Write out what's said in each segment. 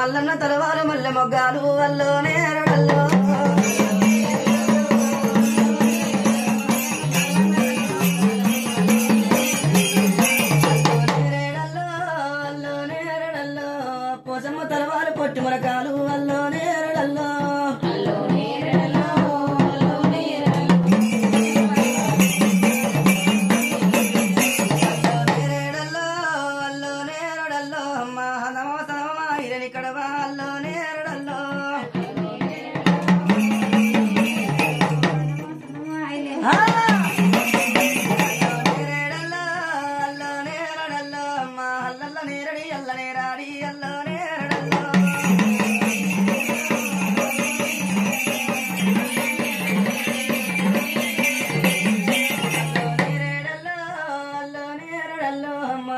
మల్లన్న తలవారు మల్లె మొగ్గాలు అల్లో నేరడల్లో పోసమ్మ తలవారు పొట్టి మురకాలు అల్లో నేరడల్లో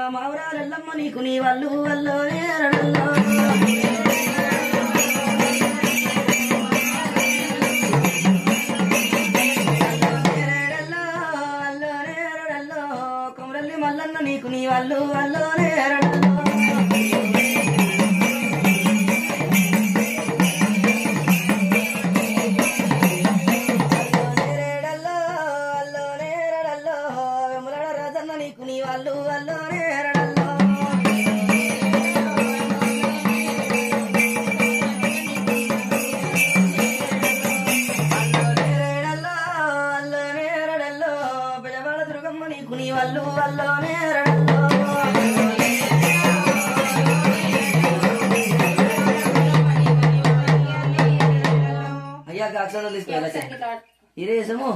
మావరాలమ్మ నీకు నీ వాళ్ళు వల్లో నేరడల్లో కొమరల్లి మల్లన్న నీకు నీ వాళ్ళు వల్లో నేరడల్లో నీకు నీ వాళ్ళు వల్లో నేరడల్లో అల్లో నేరడల్లో బెజవాడ దుర్గమ్మ నీకు నీ వాళ్ళు వల్లో నేరడల్లో అయ్యా కాక్షలు తీసుకెళ్ళ ఇదేసము